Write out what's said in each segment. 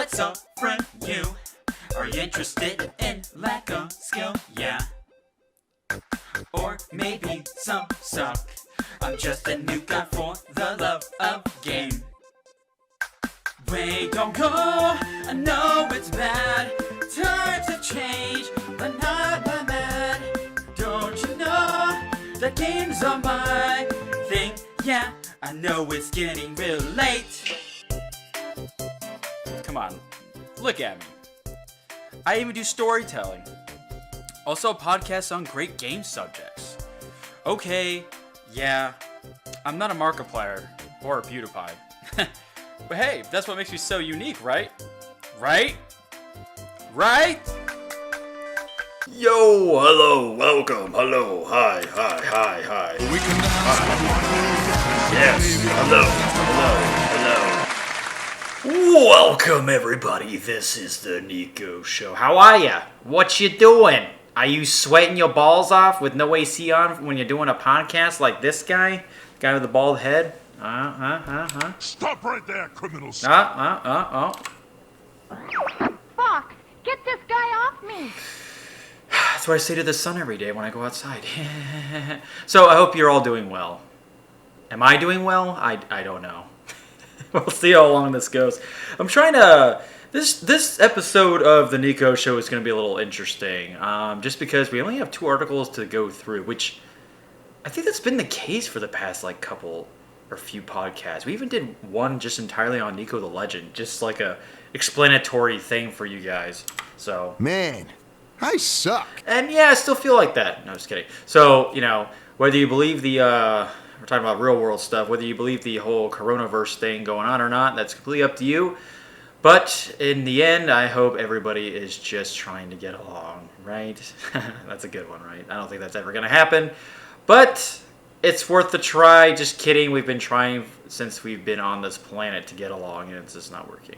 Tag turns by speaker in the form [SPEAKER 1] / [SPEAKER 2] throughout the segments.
[SPEAKER 1] that's all from you. Are you interested in lack of skill? Yeah. Or maybe some suck. I'm just a new guy for the love of game. Wait, don't go, I know it's bad. Times have changed, but not by mad. Don't you know that games are my thing? Yeah, I know it's getting real late. Come on, look at me. I even do storytelling. Also podcasts on great game subjects. Okay, yeah, I'm not a Markiplier or a PewDiePie. But hey, that's what makes me so unique, right? Right? Right?
[SPEAKER 2] Yo, hello, welcome, hello, hi.
[SPEAKER 3] We can dance.
[SPEAKER 2] Yes, hello. Welcome, everybody. This is the NIKO Show. How are ya? What you doing? Are you sweating your balls off with no AC on when you're doing a podcast like this guy? The guy with the bald head?
[SPEAKER 3] Stop right there, criminal.
[SPEAKER 4] Fuck! Get this guy off me!
[SPEAKER 2] That's what I say to the sun every day when I go outside. So I hope you're all doing well. Am I doing well? I don't know. We'll see how long this goes. I'm trying to... This episode of the NIKO Show is going to be a little interesting. Just because we only have 2 articles to go through, which I think that's been the case for the past couple or few podcasts. We even did one just entirely on NikoTheLegend, just like a explanatory thing for you guys. So
[SPEAKER 3] Man, I suck.
[SPEAKER 2] and yeah, I still feel like that. No, just kidding. So, whether you believe we're talking about real world stuff, whether you believe the whole coronavirus thing going on or not, that's completely up to you. But in the end, I hope everybody is just trying to get along, right? That's a good one, right? I don't think that's ever going to happen. But it's worth a try. Just kidding. We've been trying since we've been on this planet to get along, and it's just not working.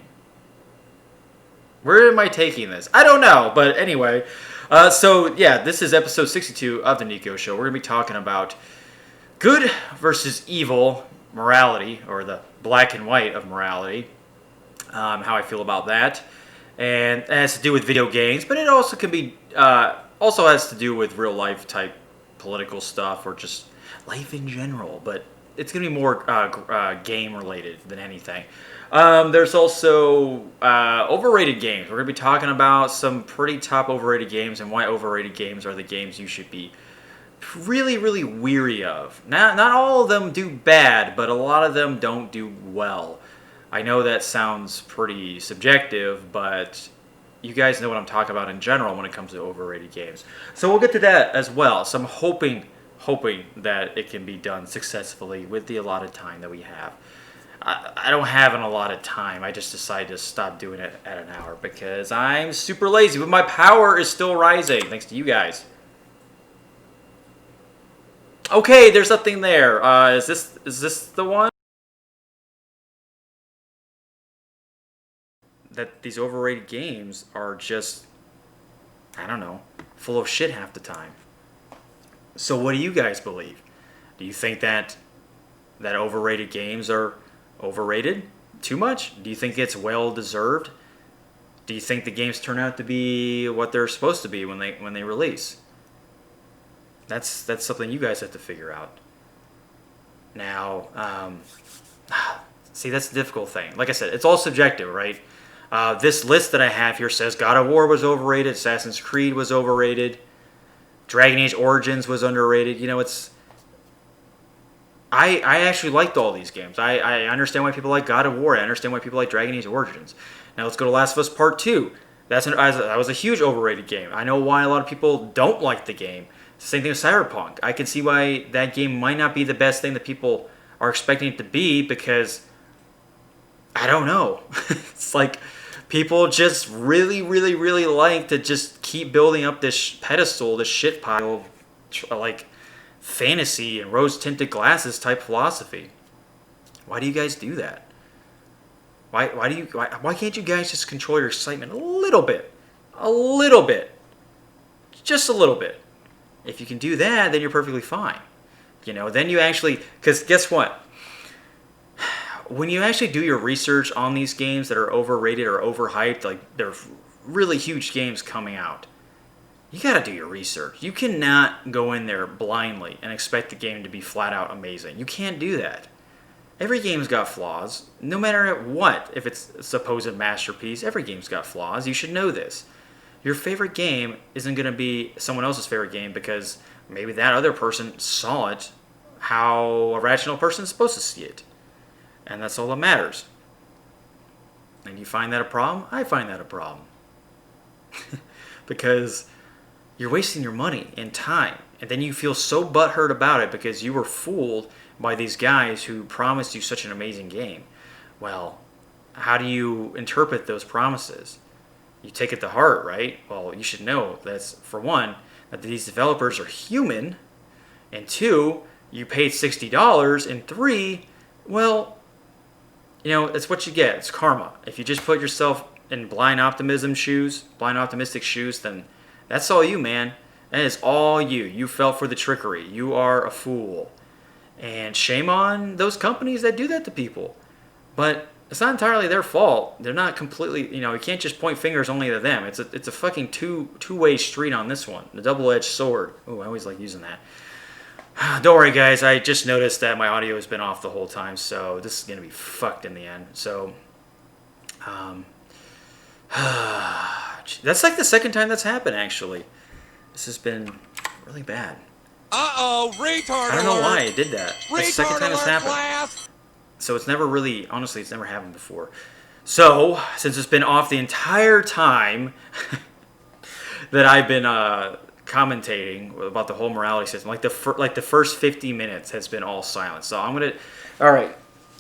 [SPEAKER 2] Where am I taking this? I don't know. But anyway, so yeah, this is episode 62 of the NIKO Show. We're going to be talking about good versus evil morality, or the black and white of morality. How I feel about that. And it has to do with video games, but it also can be, also has to do with real life type political stuff, or just life in general, but it's going to be more game related than anything. There's also overrated games. We're going to be talking about some pretty top overrated games, and why overrated games are the games you should be really, really weary of. Not all of them do bad, but a lot of them don't do well. I know that sounds pretty subjective, but you guys know what I'm talking about in general when it comes to overrated games. So we'll get to that as well. So I'm hoping that it can be done successfully with the allotted time that we have. I don't have an allotted time. I just decided to stop doing it at an hour because I'm super lazy, but my power is still rising thanks to you guys. Okay, there's nothing there. Is this the one? That these overrated games are just, I don't know, full of shit half the time. So what do you guys believe? Do you think that overrated games are overrated too much? Do you think it's well deserved? Do you think the games turn out to be what they're supposed to be when they release? That's something you guys have to figure out. Now, see, that's the difficult thing. Like I said, it's all subjective, right? This list that I have here says God of War was overrated, Assassin's Creed was overrated, Dragon Age Origins was underrated. I actually liked all these games. I understand why people like God of War. I understand why people like Dragon Age Origins. Now let's go to Last of Us Part 2. That was a huge overrated game. I know why a lot of people don't like the game. Same thing with Cyberpunk. I can see why that game might not be the best thing that people are expecting it to be, because I don't know. It's like people just really, really, really like to just keep building up this pedestal, this shit pile of like fantasy and rose-tinted glasses type philosophy. Why do you guys do that? Why can't you guys just control your excitement a little bit? A little bit. Just a little bit. If you can do that, then you're perfectly fine. Then you actually, because guess what? when you actually do your research on these games that are overrated or overhyped, like they're really huge games coming out, you gotta do your research. You cannot go in there blindly and expect the game to be flat out amazing. You can't do that. Every game's got flaws, no matter what. If it's a supposed masterpiece, every game's got flaws. You should know this. Your favorite game isn't gonna be someone else's favorite game because maybe that other person saw it how a rational person is supposed to see it. And that's all that matters. And you find that a problem? I find that a problem. Because you're wasting your money and time. And then you feel so butthurt about it because you were fooled by these guys who promised you such an amazing game. Well, how do you interpret those promises? You take it to heart, right? Well, you should know that's, for one, that these developers are human. And two, you paid $60. And three, well, you know, it's what you get. It's karma. If you just put yourself in blind optimistic shoes, then that's all you, man. That is all you. You fell for the trickery. You are a fool. And shame on those companies that do that to people. But it's not entirely their fault. They're not completely, you know, you can't just point fingers only to them. It's a fucking two-way street on this one. The double-edged sword. Oh, I always like using that. Don't worry, guys. I just noticed that my audio has been off the whole time, so this is going to be fucked in the end. So, that's like the second time that's happened, actually. This has been really bad.
[SPEAKER 3] Uh-oh, retard
[SPEAKER 2] I don't know
[SPEAKER 3] alert.
[SPEAKER 2] why I did that. It's the second time it's happened.
[SPEAKER 3] Class.
[SPEAKER 2] So it's never really, honestly, it's never happened before. So, since it's been off the entire time that I've been commentating about the whole morality system, like the first 50 minutes has been all silent. So I'm gonna, all right,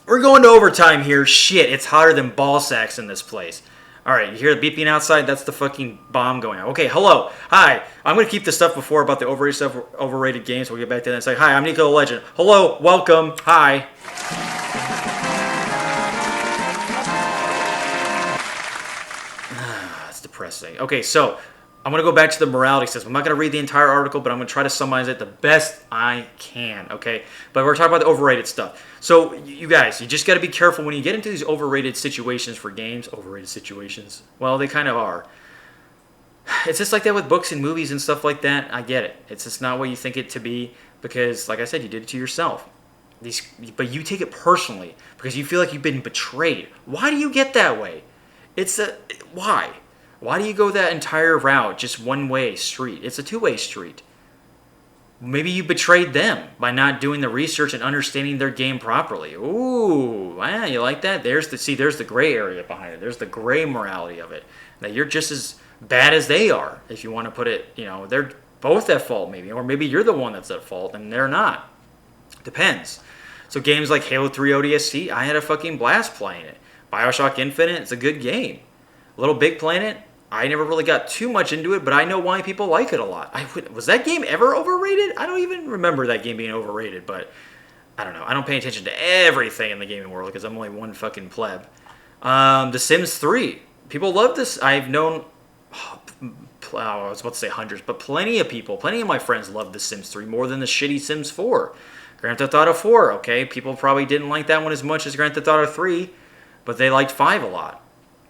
[SPEAKER 2] we're going to overtime here. Shit, it's hotter than ball sacks in this place. All right, you hear the beeping outside? That's the fucking bomb going on. Okay, hello, hi. I'm gonna keep the stuff before about the overrated stuff, overrated games. We'll get back to that and say, hi, I'm NikoTheLegend. Hello, welcome, hi. It's depressing. Okay, so I'm going to go back to the morality system. I'm not going to read the entire article, but I'm going to try to summarize it the best I can, okay? But we're talking about the overrated stuff. So, you guys, you just got to be careful when you get into these overrated situations for games. Overrated situations. Well, they kind of are. It's just like that with books and movies and stuff like that. I get it. It's just not what you think it to be because, like I said, you did it to yourself. But you take it personally because you feel like you've been betrayed. Why do you get that way? Why? Why do you go that entire route, just one-way street? It's a two-way street. Maybe you betrayed them by not doing the research and understanding their game properly. Ooh, wow, you like that? There's the gray area behind it. There's the gray morality of it. That you're just as bad as they are, if you want to put it, you know, they're both at fault maybe. Or maybe you're the one that's at fault and they're not. Depends. So games like Halo 3 ODST, I had a fucking blast playing it. BioShock Infinite, it's a good game. Little Big Planet, I never really got too much into it, but I know why people like it a lot. Was that game ever overrated? I don't even remember that game being overrated, but I don't know. I don't pay attention to everything in the gaming world because I'm only one fucking pleb. The Sims 3. People love this. I've known, I was about to say hundreds, but plenty of my friends love The Sims 3 more than the shitty Sims 4. Grand Theft Auto 4, okay? People probably didn't like that one as much as Grand Theft Auto 3, but they liked 5 a lot.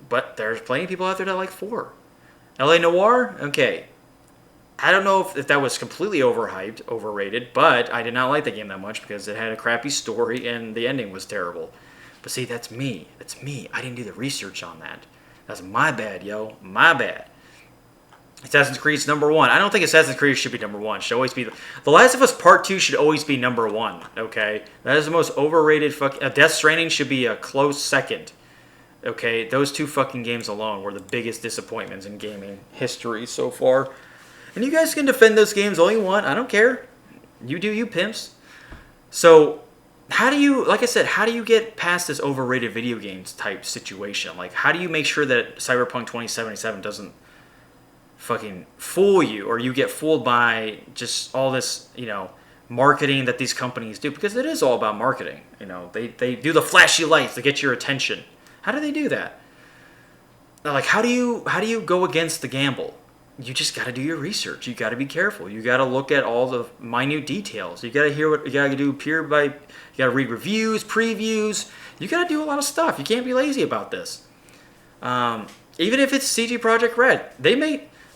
[SPEAKER 2] But there's plenty of people out there that like 4. LA Noire? Okay. I don't know if that was completely overhyped, overrated, but I did not like the game that much because it had a crappy story and the ending was terrible. But see, that's me. That's me. I didn't do the research on that. That's my bad, yo. My bad. Assassin's Creed's number 1. I don't think Assassin's Creed should be number 1. It should always be... The Last of Us Part 2 should always be number 1, okay? That is the most overrated Death Stranding should be a close second. Okay, those 2 fucking games alone were the biggest disappointments in gaming history so far. And you guys can defend those games all you want. I don't care. You do you, pimps. So, how do you, like I said, how do you get past this overrated video games type situation? Like, how do you make sure that Cyberpunk 2077 doesn't fucking fool you, or you get fooled by just all this, you know, marketing that these companies do? Because it is all about marketing. You know, they do the flashy lights to get your attention. How do they do that? Like, how do you go against the gamble? you just got to do your research. You got to be careful. You got to look at all the minute details. You got to hear what you got to do you got to read reviews, previews. You got to do a lot of stuff. You can't be lazy about this. Even if it's CG Project Red,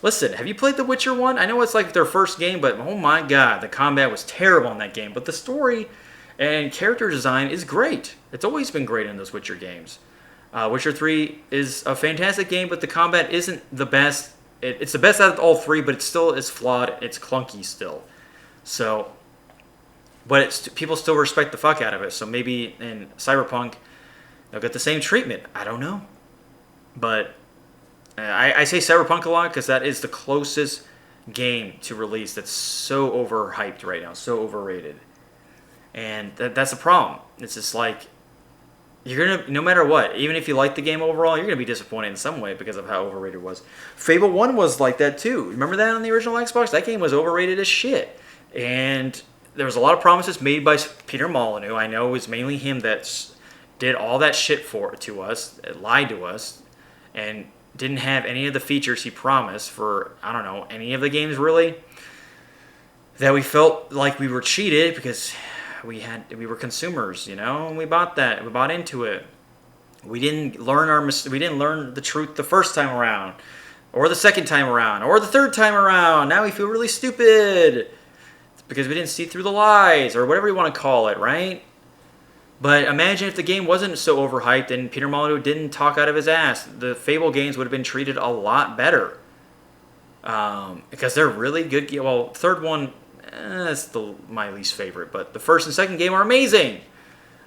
[SPEAKER 2] listen, have you played The Witcher 1? I know it's like their first game, but oh my god, the combat was terrible in that game. But the story and character design is great. It's always been great in those Witcher games. Witcher 3 is a fantastic game, but the combat isn't the best. It's the best out of all three, but it still is flawed. It's clunky still. So, but people still respect the fuck out of it. So maybe in Cyberpunk, they'll get the same treatment. I don't know. But I say Cyberpunk a lot because that is the closest game to release that's so overhyped right now, so overrated. And that's a problem. It's just like, you're going to, no matter what, even if you like the game overall, you're going to be disappointed in some way because of how overrated it was. Fable 1 was like that too. Remember that on the original Xbox? That game was overrated as shit. And there was a lot of promises made by Peter Molyneux. I know it was mainly him that did all that shit to us, lied to us, and didn't have any of the features he promised for, I don't know, any of the games really. That we felt like we were cheated because we were consumers, and we bought that. We bought into it. We didn't learn the truth the first time around, or the second time around, or the third time around. Now we feel really stupid because we didn't see through the lies, or whatever you want to call it, right? But imagine if the game wasn't so overhyped and Peter Molyneux didn't talk out of his ass. The Fable games would have been treated a lot better. Because they're really good. Well, third one, that's my least favorite. But the first and second game are amazing.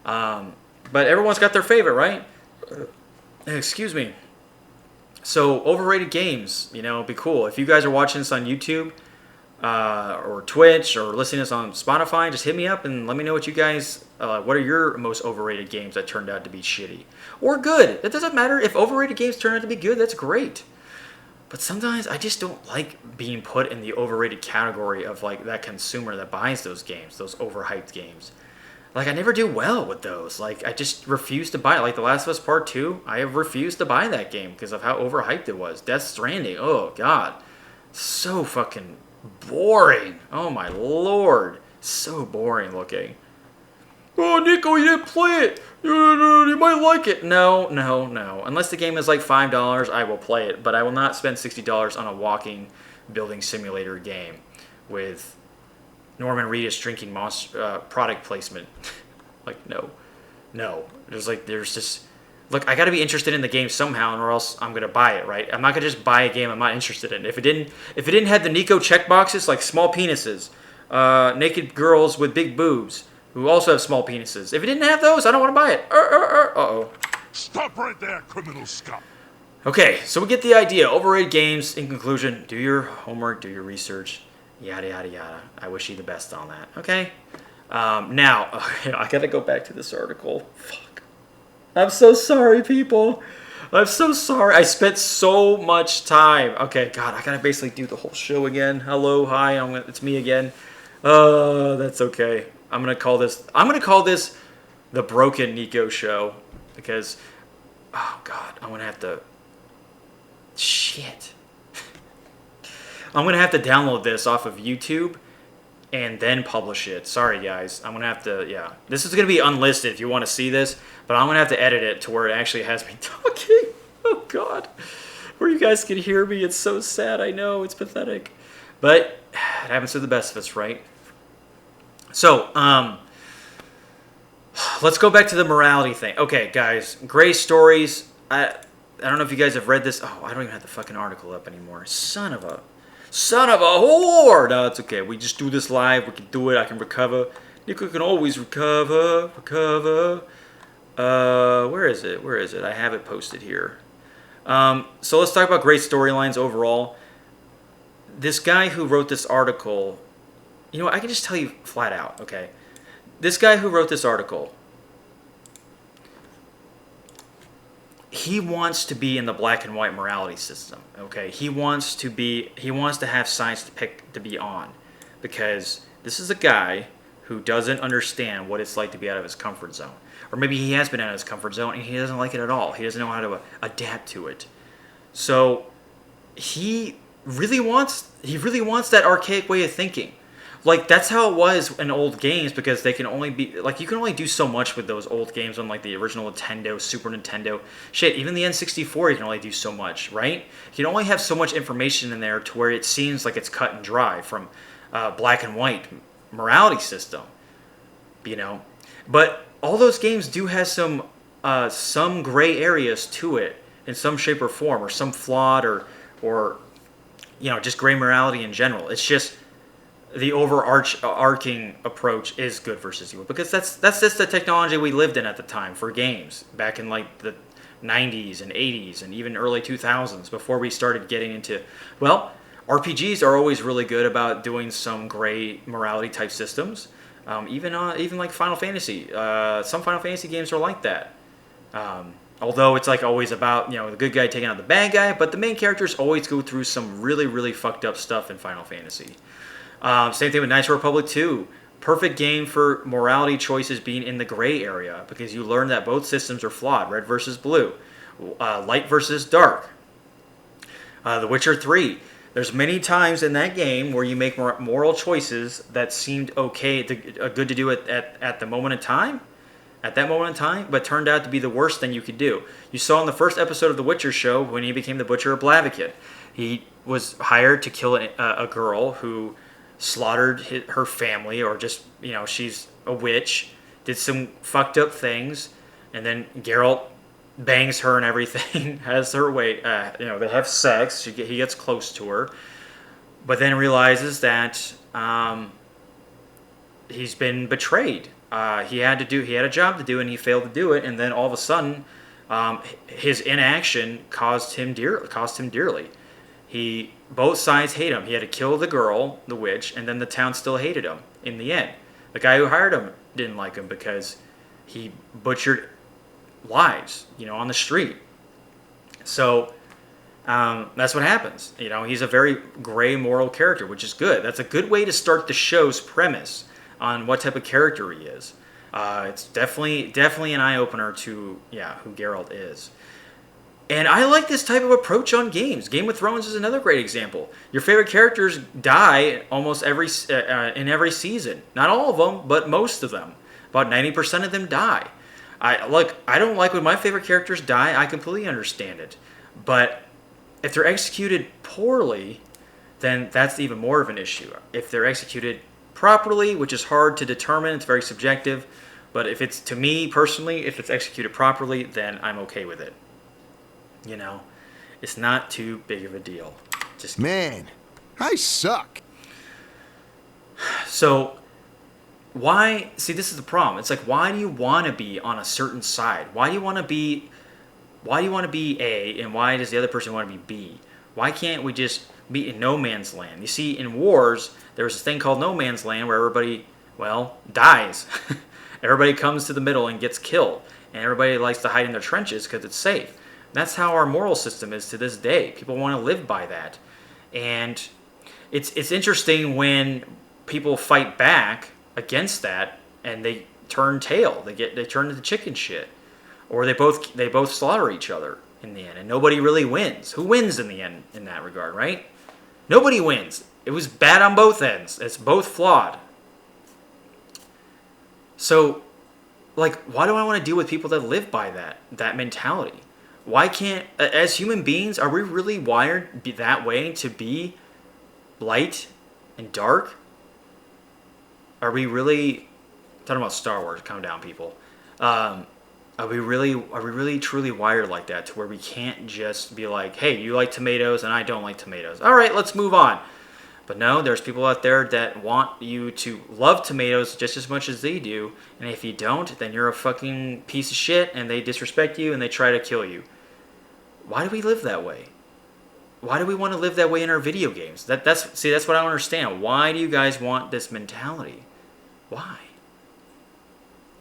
[SPEAKER 2] But everyone's got their favorite, right? Excuse me. So, overrated games, be cool. If you guys are watching this on YouTube, or Twitch, or listening to this on Spotify, just hit me up and let me know what you guys, what are your most overrated games that turned out to be shitty or good. It doesn't matter if overrated games turn out to be good. That's great. But sometimes I just don't like being put in the overrated category of like that consumer that buys those games, those overhyped games. Like I never do well with those. Like I just refuse to buy it. Like The Last of Us Part 2, I have refused to buy that game because of how overhyped it was. Death Stranding, oh god, so fucking boring. Oh my lord. So boring looking. Oh, Niko, you didn't play it. You might like it. No. Unless the game is like $5, I will play it. But I will not spend $60 on a walking building simulator game with Norman Reedus drinking product placement. Like, no. There's just... Look, I got to be interested in the game somehow, or else I'm gonna buy it, right? I'm not gonna just buy a game I'm not interested in. If it didn't have the NIKO checkboxes like small penises, naked girls with big boobs who also have small penises, if it didn't have those, I don't want to buy it. Uh-oh.
[SPEAKER 3] Stop right there, criminal scum.
[SPEAKER 2] Okay, so we get the idea. Overrated games. In conclusion, do your homework, do your research, yada yada yada. I wish you the best on that. Okay. Now I gotta go back to this article. Fuck. I'm so sorry, people. I'm so sorry. I spent so much time. Okay, God, I gotta basically do the whole show again. Hello, hi, it's me again. That's okay. I'm gonna call this the Broken NIKO Show because, oh God, I'm gonna have to. Shit. I'm gonna have to download this off of YouTube and then publish it. Sorry, guys. I'm going to have to, yeah. This is going to be unlisted if you want to see this, but I'm going to have to edit it to where it actually has me talking. Oh, God. Where you guys can hear me. It's so sad. I know. It's pathetic. But it happens to the best of us, right? So, let's go back to the morality thing. Okay, guys. Gray stories. I don't know if you guys have read this. Oh, I don't even have the fucking article up anymore. Son of a whore! No, it's okay. We just do this live. We can do it. I can recover. Niko can always recover. Where is it? I have it posted here. So let's talk about great storylines overall. This guy who wrote this article, I can just tell you flat out, okay? This guy who wrote this article, he wants to be in the black and white morality system, okay? He wants to have science to be on, because this is a guy who doesn't understand what it's like to be out of his comfort zone. Or maybe he has been out of his comfort zone and he doesn't like it at all. He doesn't know how to adapt to it. So he really wants that archaic way of thinking. Like, that's how it was in old games, because they can only be like, you can only do so much with those old games on like the original Nintendo, Super Nintendo. Shit, even the N64 you can only do so much, right? You can only have so much information in there to where it seems like it's cut and dry from black and white morality system, you know. But all those games do have some gray areas to it in some shape or form, or some flawed or you know, just gray morality in general. It's just the overarching approach is good versus evil, because that's just the technology we lived in at the time for games back in like the 90s and 80s and even early 2000s, before we started getting into, well, RPGs are always really good about doing some gray morality type systems. Even like Final Fantasy, some Final Fantasy games are like that. Although it's like always about, you know, the good guy taking out the bad guy, but the main characters always go through some really, really fucked up stuff in Final Fantasy. Same thing with Knights of the Republic 2. Perfect game for morality choices being in the gray area, because you learn that both systems are flawed. Red versus blue. Light versus dark. The Witcher 3. There's many times in that game where you make moral choices that seemed okay, good to do at the moment in time. At that moment in time, but turned out to be the worst thing you could do. You saw in the first episode of The Witcher show when he became the Butcher of Blaviken. He was hired to kill a girl who slaughtered her family, or just, you know, she's a witch, did some fucked up things, and then Geralt bangs her and everything, has her way, you know, they have sex, he gets close to her, but then realizes that he's been betrayed. He had a job to do, and he failed to do it, and then all of a sudden, his inaction cost him dearly. Both sides hate him. He had to kill the girl, the witch, and then the town still hated him in the end. The guy who hired him didn't like him because he butchered lives, you know, on the street. So that's what happens. You know, he's a very gray moral character, which is good. That's a good way to start the show's premise on what type of character he is. It's definitely an eye-opener to, who Geralt is. And I like this type of approach on games. Game of Thrones is another great example. Your favorite characters die almost in every season. Not all of them, but most of them. About 90% of them die. I don't like when my favorite characters die. I completely understand it. But if they're executed poorly, then that's even more of an issue. If they're executed properly, which is hard to determine, it's very subjective. But if it's, to me personally, if it's executed properly, then I'm okay with it. You know, it's not too big of a deal. Just
[SPEAKER 5] man, I suck.
[SPEAKER 2] So why? See, this is the problem. It's like, why do you want to be on a certain side? Why do you want to be A, and why does the other person want to be B? Why can't we just be in no man's land? You see, in wars, there's this thing called no man's land where everybody, well, dies. Everybody comes to the middle and gets killed, and everybody likes to hide in their trenches because it's safe. That's how our moral system is to this day. People want to live by that. And it's interesting when people fight back against that and they turn tail. They turn into chicken shit. Or they both slaughter each other in the end, and nobody really wins. Who wins in the end in that regard, right? Nobody wins. It was bad on both ends. It's both flawed. So, like, why do I want to deal with people that live by that mentality? Why can't, as human beings, are we really wired that way, to be light and dark? Are we really, talking about Star Wars, calm down, people. Are we really truly wired like that, to where we can't just be like, hey, you like tomatoes and I don't like tomatoes. All right, let's move on. But no, there's people out there that want you to love tomatoes just as much as they do. And if you don't, then you're a fucking piece of shit, and they disrespect you and they try to kill you. Why do we live that way? Why do we want to live that way in our video games? That's what I don't understand. Why do you guys want this mentality? Why?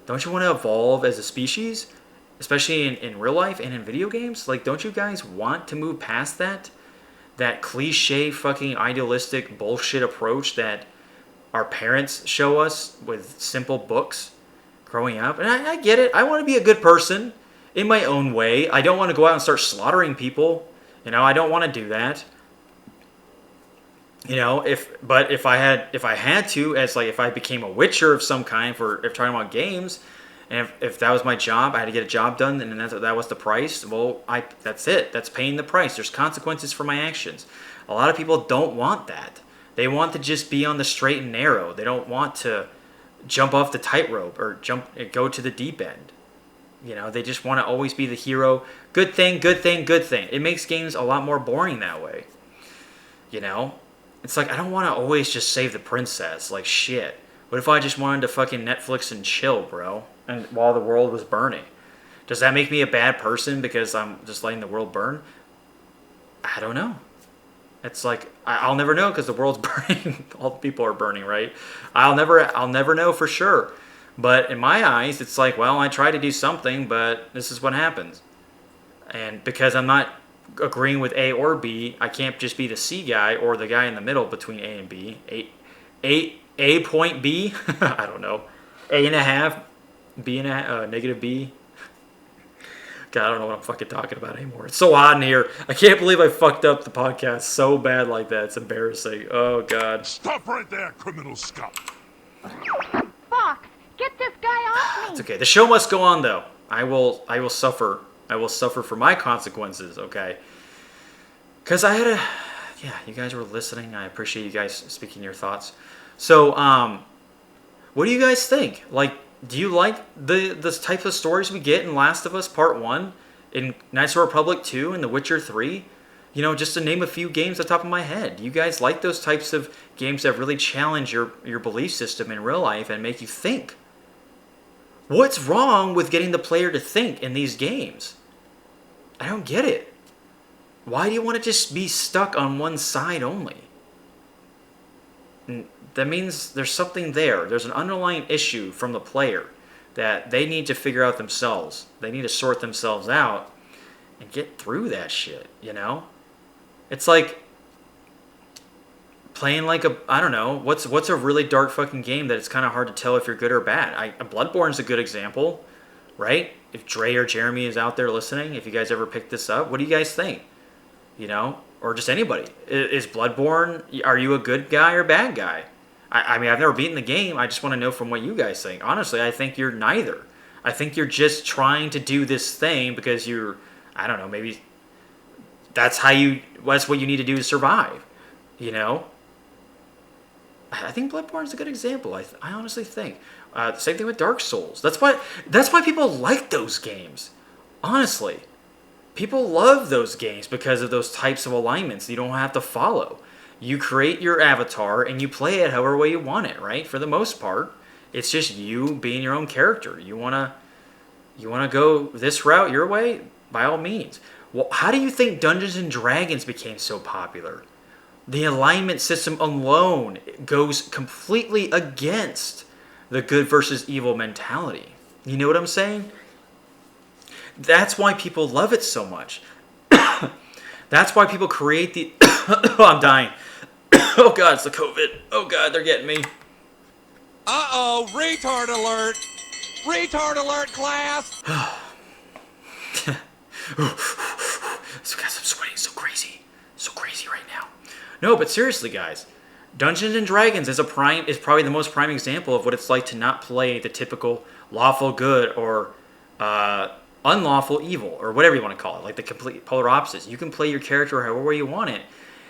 [SPEAKER 2] Don't you want to evolve as a species? Especially in real life and in video games? Like, don't you guys want to move past that? That cliche fucking idealistic bullshit approach that our parents show us with simple books growing up? And I get it. I want to be a good person in my own way. I don't want to go out and start slaughtering people. You know, I don't want to do that. You know, if I had to, as like if I became a Witcher of some kind, for if talking about games, and if that was my job, I had to get a job done, and that was the price. Well, that's it. That's paying the price. There's consequences for my actions. A lot of people don't want that. They want to just be on the straight and narrow. They don't want to jump off the tightrope or go to the deep end. You know, they just want to always be the hero. Good thing, good thing, good thing. It makes games a lot more boring that way. You know? It's like, I don't want to always just save the princess. Like, shit. What if I just wanted to fucking Netflix and chill, bro? And while the world was burning. Does that make me a bad person because I'm just letting the world burn? I don't know. It's like, I'll never know because the world's burning. All the people are burning, right? I'll never know for sure. But in my eyes, it's like, well, I try to do something, but this is what happens. And because I'm not agreeing with A or B, I can't just be the C guy or the guy in the middle between A and B. A point B? I don't know. A and a half, B and a negative B. God, I don't know what I'm fucking talking about anymore. It's so hot in here. I can't believe I fucked up the podcast so bad like that. It's embarrassing. Oh, God.
[SPEAKER 3] Stop right there, criminal scum!
[SPEAKER 4] Fox, get this guy off me.
[SPEAKER 2] It's okay. The show must go on, though. I will suffer. I will suffer for my consequences, okay? Because I had yeah, you guys were listening. I appreciate you guys speaking your thoughts. So, what do you guys think? Like, do you like the types of stories we get in Last of Us Part 1, in Knights of the Republic 2, and The Witcher 3? You know, just to name a few games off the top of my head. Do you guys like those types of games that really challenge your belief system in real life and make you think? What's wrong with getting the player to think in these games? I don't get it. Why do you want to just be stuck on one side only? That means there's something there. There's an underlying issue from the player that they need to figure out themselves. They need to sort themselves out and get through that shit, you know? It's like playing like I don't know, what's a really dark fucking game that it's kind of hard to tell if you're good or bad. Bloodborne's a good example, right? If Dre or Jeremy is out there listening, if you guys ever picked this up, what do you guys think? You know? Or just anybody. Is Bloodborne, are you a good guy or bad guy? I mean, I've never beaten the game. I just want to know from what you guys think. Honestly, I think you're neither. I think you're just trying to do this thing because you're, I don't know, maybe that's what you need to do to survive. You know? I think Bloodborne's a good example. I honestly think. Same thing with Dark Souls. That's why people like those games. Honestly. People love those games because of those types of alignments you don't have to follow. You create your avatar and you play it however way you want it, right? For the most part, it's just you being your own character. You wanna go this route your way? By all means. Well, how do you think Dungeons and Dragons became so popular? The alignment system alone goes completely against the good versus evil mentality. You know what I'm saying? That's why people love it so much. That's why people create the... Oh, I'm dying. Oh, God, it's the COVID. Oh, God, they're getting me.
[SPEAKER 6] Uh-oh, retard alert! Retard alert, class!
[SPEAKER 2] So, guys, I'm sweating so crazy. So crazy right now. No, but seriously, guys. Dungeons and Dragons is probably the most prime example of what it's like to not play the typical lawful good or unlawful evil, or whatever you want to call it, like the complete polar opposites. You can play your character however you want it,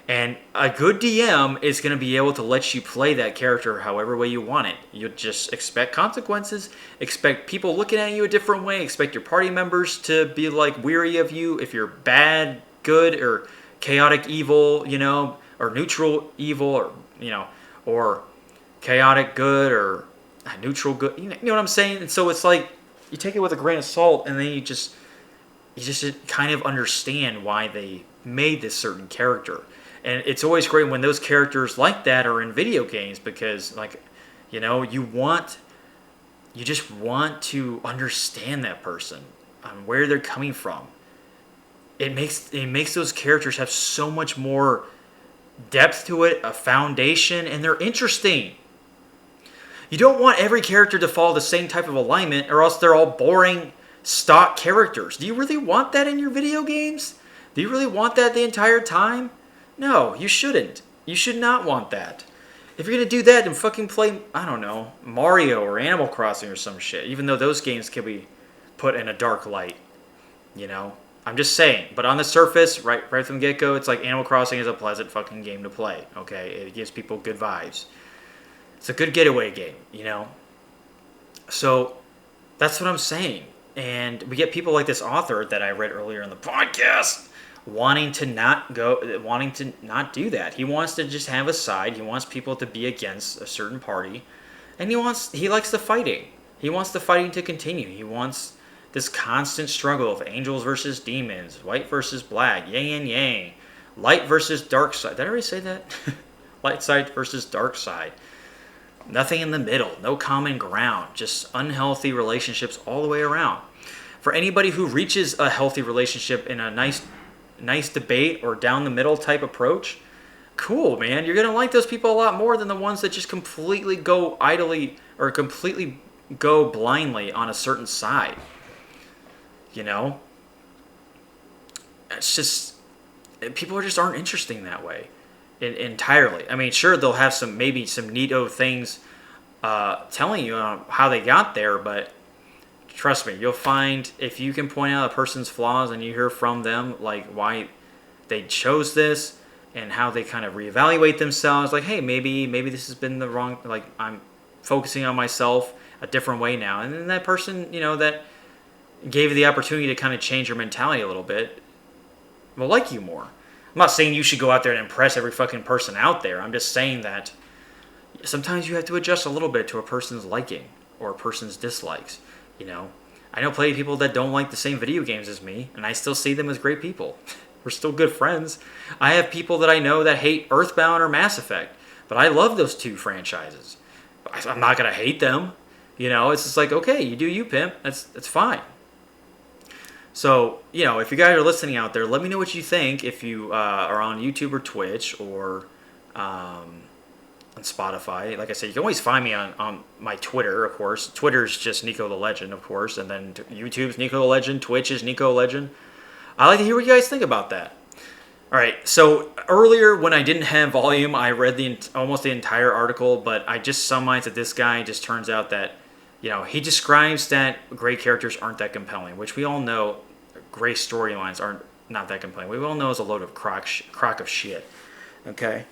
[SPEAKER 2] and a good DM is going to be able to let you play that character however way you want it. You just expect consequences, expect people looking at you a different way, expect your party members to be like weary of you if you're bad, good, or chaotic evil, you know, or neutral evil, or, you know, or chaotic good, or neutral good, you know what I'm saying? And so it's like, you take it with a grain of salt, and then you just kind of understand why they made this certain character. And it's always great when those characters like that are in video games, because, like, you know, you just want to understand that person, where they're coming from. It makes those characters have so much more depth to it, a foundation, and they're interesting. You don't want every character to follow the same type of alignment, or else they're all boring stock characters. Do you really want that in your video games? Do you really want that the entire time? No, you shouldn't. You should not want that. If you're gonna do that, then fucking play, I don't know, Mario or Animal Crossing or some shit. Even though those games can be put in a dark light, you know. I'm just saying. But on the surface, right from the get-go, it's like Animal Crossing is a pleasant fucking game to play. Okay, it gives people good vibes. It's a good getaway game, you know. So that's what I'm saying. And we get people like this author that I read earlier in the podcast wanting to not do that. He wants to just have a side. He wants people to be against a certain party, and he likes the fighting. He wants the fighting to continue. He wants this constant struggle of angels versus demons, white versus black, yin and yang, light versus dark side. Did I already say that? Light side versus dark side. Nothing in the middle, no common ground, just unhealthy relationships all the way around. For anybody who reaches a healthy relationship in a nice debate or down the middle type approach, cool, man. You're going to like those people a lot more than the ones that just completely go idly or completely go blindly on a certain side. You know? It's just, people just aren't interesting that way. Entirely. I mean, sure, they'll have maybe some neato things telling you how they got there, but trust me, you'll find if you can point out a person's flaws and you hear from them like why they chose this and how they kind of reevaluate themselves, like, hey, maybe this has been the wrong, like, I'm focusing on myself a different way now, and then that person, you know, that gave you the opportunity to kind of change your mentality a little bit will like you more. I'm not saying you should go out there and impress every fucking person out there. I'm just saying that sometimes you have to adjust a little bit to a person's liking or a person's dislikes, you know. I know plenty of people that don't like the same video games as me, and I still see them as great people. We're still good friends. I have people that I know that hate Earthbound or Mass Effect, but I love those two franchises. I'm not going to hate them. You know, it's just like, okay, you do you, pimp. That's fine. So, you know, if you guys are listening out there, let me know what you think if you are on YouTube or Twitch or on Spotify. Like I said, you can always find me on my Twitter, of course. Twitter's just NikoTheLegend, of course. And then YouTube's NikoTheLegend. Twitch is NikoTheLegend. I'd like to hear what you guys think about that. All right, so earlier when I didn't have volume, I read almost the entire article, but I just summarized that this guy just turns out that, you know, he describes that great characters aren't that compelling, which we all know great storylines aren't not that compelling. We all know is a load of crock of shit. Okay?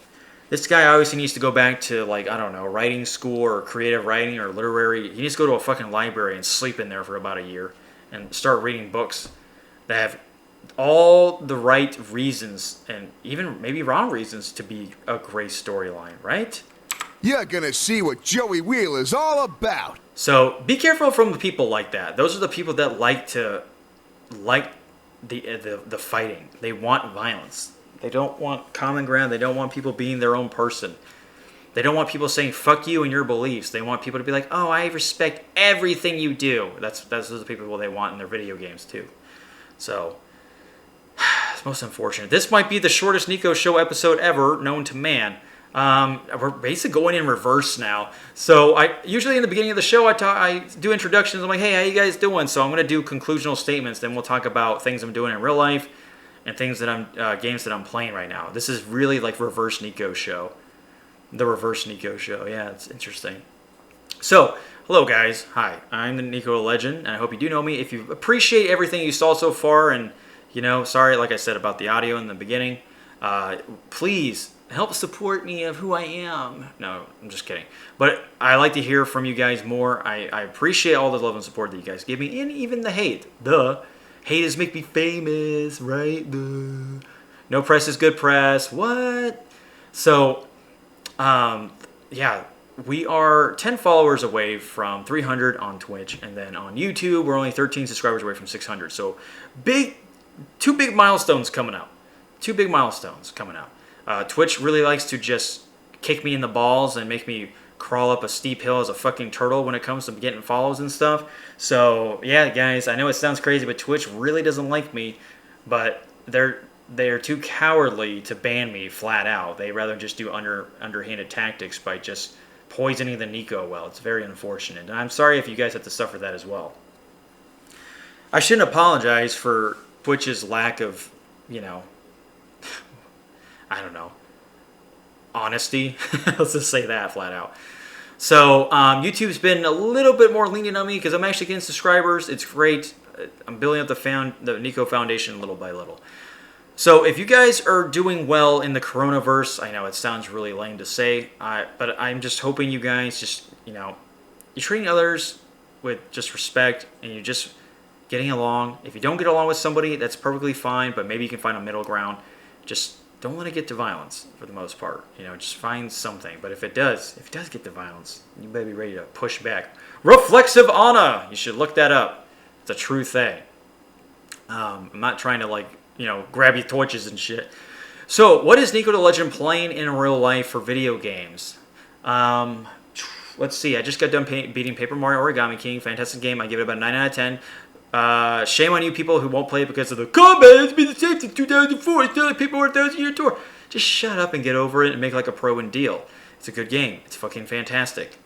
[SPEAKER 2] This guy obviously needs to go back to, like, I don't know, writing school or creative writing or literary. He needs to go to a fucking library and sleep in there for about a year and start reading books that have all the right reasons and even maybe wrong reasons to be a great storyline, right?
[SPEAKER 5] You're gonna see what Joey Wheel is all about.
[SPEAKER 2] So be careful from the people like that. Those are the people that like the fighting. They want violence. They don't want common ground. They don't want people being their own person. They don't want people saying fuck you and your beliefs. They want people to be like, oh, I respect everything you do. Those are the people they want in their video games too. So it's most unfortunate. This might be the shortest Niko Show episode ever known to man. We're basically going in reverse now. So I usually in the beginning of the show I do introductions. I'm like, hey, how you guys doing? So I'm gonna do conclusional statements. Then we'll talk about things I'm doing in real life and things that I'm games that I'm playing right now. This is really like reverse Niko Show. The reverse Niko Show. Yeah, it's interesting. So hello guys. Hi, I'm the NikoTheLegend, and I hope you do know me. If you appreciate everything you saw so far, and you know, sorry, like I said about the audio in the beginning, please help support me of who I am. No, I'm just kidding. But I like to hear from you guys more. I appreciate all the love and support that you guys give me, and even the hate. Haters make me famous, right? No press is good press. What? So, yeah, we are 10 followers away from 300 on Twitch, and then on YouTube, we're only 13 subscribers away from 600. So, two big milestones coming out. Twitch really likes to just kick me in the balls and make me crawl up a steep hill as a fucking turtle when it comes to getting follows and stuff. So yeah, guys, I know it sounds crazy, but Twitch really doesn't like me. But they're too cowardly to ban me flat out. They rather just do underhanded tactics by just poisoning the Niko well. It's very unfortunate, and I'm sorry if you guys have to suffer that as well. I shouldn't apologize for Twitch's lack of, you know, I don't know, honesty. Let's just say that flat out. So YouTube's been a little bit more lenient on me because I'm actually getting subscribers. It's great. I'm building up the NIKO Foundation little by little. So if you guys are doing well in the coronavirus, I know it sounds really lame to say, but I'm just hoping you guys just, you're treating others with just respect and you're just getting along. If you don't get along with somebody, that's perfectly fine, but maybe you can find a middle ground. Just don't let it get to violence for the most part. Just find something. But if it does get to violence, you better be ready to push back. Reflexive honor. You should look that up. It's a true thing. I'm not trying to grab your torches and shit. So, what is NikoTheLegend playing in real life for video games? Let's see. I just got done beating Paper Mario Origami King. Fantastic game. I give it about 9 out of 10. Shame on you people who won't play it because of the combat has been the same since 2004. It's like people were 1,000-year tour. Just shut up and get over it and make like a pro in Deil. It's a good game. It's fucking fantastic.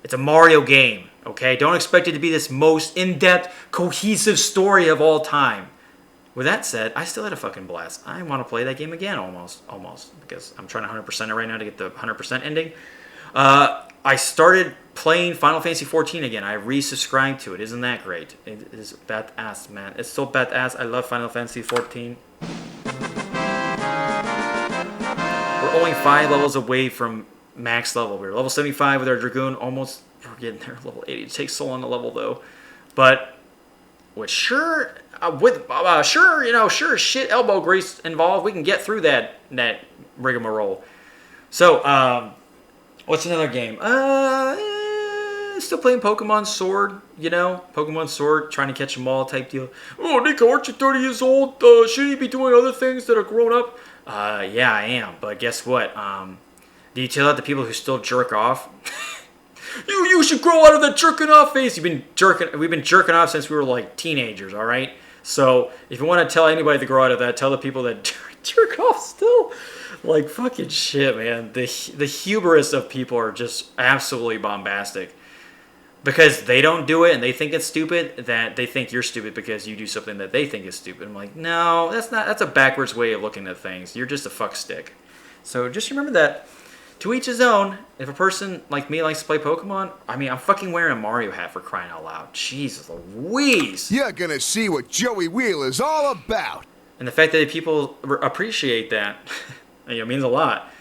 [SPEAKER 2] It's a Mario game, okay? Don't expect it to be this most in-depth, cohesive story of all time. With that said, I still had a fucking blast. I want to play that game again almost, because I'm trying to 100% it right now to get the 100% ending. I started playing Final Fantasy 14 again. I resubscribed to it. Isn't that great? It is badass, man. It's so badass. I love Final Fantasy 14. We're only 5 levels away from max level. We're level 75 with our Dragoon. Almost, we're getting there. Level 80. It takes so long to level though. But sure shit elbow grease involved, we can get through that rigmarole. So, what's another game? Still playing Pokemon Sword, Pokemon Sword, trying to catch them all type deal. Oh, Niko, aren't you 30 years old? Shouldn't you be doing other things that are grown up? Yeah, I am, but guess what? Do you tell that to people who still jerk off? You should grow out of that jerking off phase. We've been jerking off since we were like teenagers, all right? So if you want to tell anybody to grow out of that, tell the people that jerk off still. Like fucking shit, man. The hubris of people are just absolutely bombastic. Because they don't do it and they think it's stupid, that they think you're stupid because you do something that they think is stupid. I'm like, no, that's a backwards way of looking at things. You're just a fuck stick. So just remember that. To each his own. If a person like me likes to play Pokemon, I'm fucking wearing a Mario hat for crying out loud. Jesus Louise.
[SPEAKER 5] You're gonna see what Joey Wheeler's all about.
[SPEAKER 2] And the fact that people appreciate that, means a lot.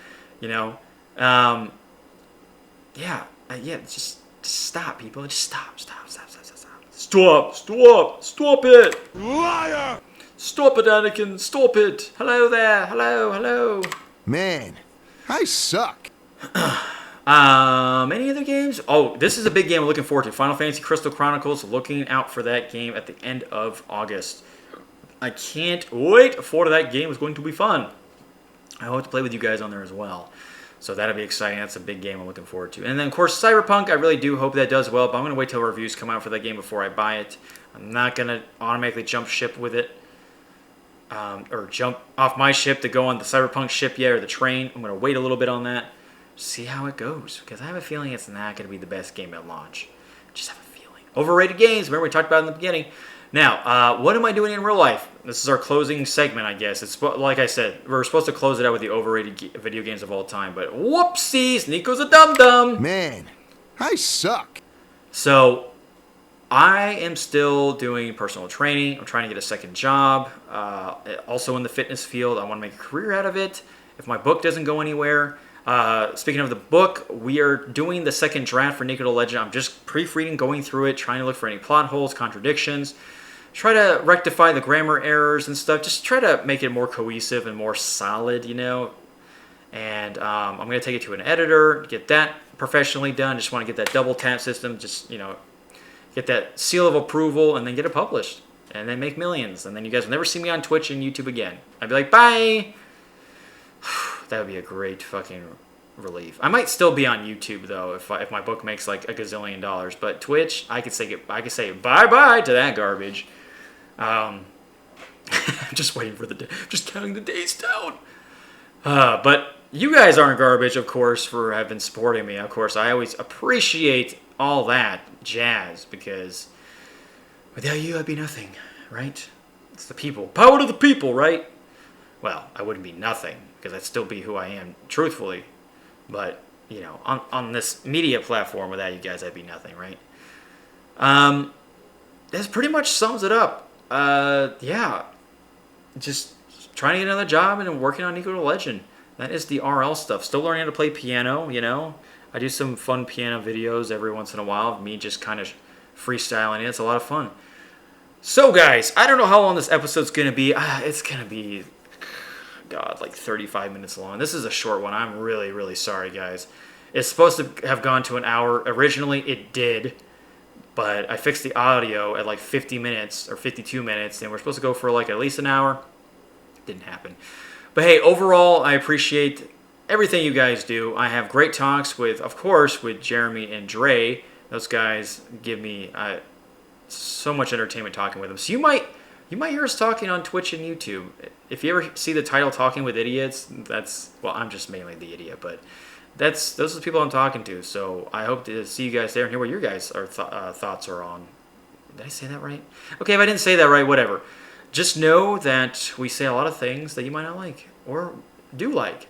[SPEAKER 2] Just stop, people. Just stop. Stop it.
[SPEAKER 3] Liar!
[SPEAKER 2] Stop it, Anakin. Stop it. Hello there. Hello.
[SPEAKER 5] Man, I suck.
[SPEAKER 2] Any other games? Oh, this is a big game I'm looking forward to. Final Fantasy Crystal Chronicles. Looking out for that game at the end of August. I can't wait for that game. It's going to be fun. I hope to play with you guys on there as well. So that'll be exciting. That's a big game I'm looking forward to. And then, of course, Cyberpunk. I really do hope that does well, but I'm going to wait till reviews come out for that game before I buy it. I'm not going to automatically jump ship with it. Or jump off my ship to go on the Cyberpunk ship yet, or the train. I'm going to wait a little bit on that. See how it goes. Because I have a feeling it's not going to be the best game at launch. Just have a feeling. Overrated games. Remember we talked about it in the beginning. Now, what am I doing in real life? This is our closing segment, I guess. It's like I said, we're supposed to close it out with the overrated video games of all time, but whoopsies, Niko's a dum-dum.
[SPEAKER 5] Man, I suck.
[SPEAKER 2] So, I am still doing personal training. I'm trying to get a second job. Also in the fitness field, I want to make a career out of it. If my book doesn't go anywhere. Speaking of the book, we are doing the second draft for NikoTheLegend. I'm just proofreading, going through it, trying to look for any plot holes, contradictions. Try to rectify the grammar errors and stuff. Just try to make it more cohesive and more solid, And I'm going to take it to an editor, get that professionally done. Just want to get that double tap system, just, get that seal of approval, and then get it published. And then make millions. And then you guys will never see me on Twitch and YouTube again. I'd be like, bye! That would be a great fucking relief. I might still be on YouTube, though, if my book makes like $1 gazillion. But Twitch, I could say bye-bye to that garbage. I'm just waiting for the day. Just counting the days down. But you guys aren't garbage, of course, for have been supporting me. Of course, I always appreciate all that jazz, because without you, I'd be nothing, right? It's the people. Power to the people, right? Well, I wouldn't be nothing, because I'd still be who I am, truthfully. But, you know, on this media platform without you guys, I'd be nothing, right? This pretty much sums it up. Yeah. Just trying to get another job and working on NikoTheLegend. That is the RL stuff. Still learning how to play piano, you know. I do some fun piano videos every once in a while of me just kind of freestyling it. It's a lot of fun. So, guys, I don't know how long this episode's going to be. It's going to be, God, like 35 minutes long. This is a short one. I'm really, really sorry, guys. It's supposed to have gone to an hour. Originally, it did. But I fixed the audio at like 50 minutes or 52 minutes. And we're supposed to go for like at least an hour. Didn't happen. But hey, overall, I appreciate everything you guys do. I have great talks with, of course, with Jeremy and Dre. Those guys give me so much entertainment talking with them. So you might hear us talking on Twitch and YouTube. If you ever see the title "Talking with Idiots," I'm just mainly the idiot, but those are the people I'm talking to. So I hope to see you guys there and hear what your guys' thoughts are on. Did I say that right? Okay, if I didn't say that right, whatever. Just know that we say a lot of things that you might not like or do like.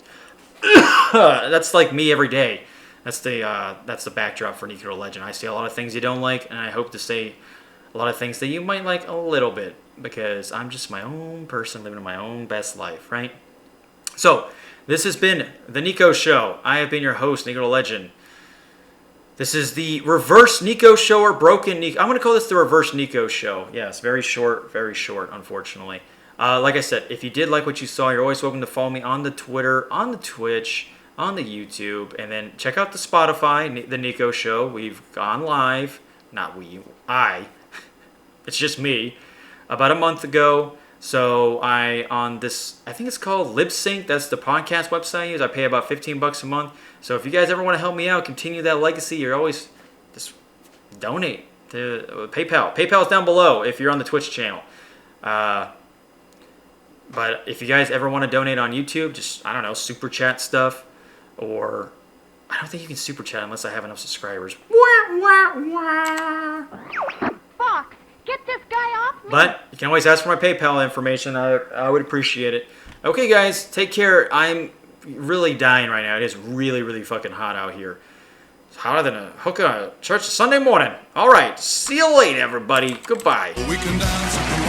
[SPEAKER 2] That's like me every day. That's the backdrop for NikoTheLegend. I say a lot of things you don't like, and I hope to say a lot of things that you might like a little bit, because I'm just my own person living my own best life, right? So, this has been the Niko Show. I have been your host, NikoTheLegend. This is the reverse Niko Show, or broken Niko. I'm going to call this the reverse Niko Show. Yes, very short, unfortunately. Like I said, if you did like what you saw, you're always welcome to follow me on the Twitter, on the Twitch, on the YouTube, and then check out the Spotify, the Niko Show. We've gone live. Not we, I. It's just me. About a month ago. So on this, I think it's called LibSync. That's the podcast website I use. I pay about $15 a month. So if you guys ever want to help me out, continue that legacy, you're always just donate to PayPal. PayPal's down below if you're on the Twitch channel. But if you guys ever want to donate on YouTube, just, I don't know, super chat stuff. Or I don't think you can super chat unless I have enough subscribers.
[SPEAKER 4] Fuck! Get this guy off me!
[SPEAKER 2] But you can always ask for my PayPal information. I would appreciate it. Okay, guys, take care. I'm really dying right now. It is really, really fucking hot out here. It's hotter than a hook on a church Sunday morning. All right, see you later, everybody. Goodbye.
[SPEAKER 6] We can dance.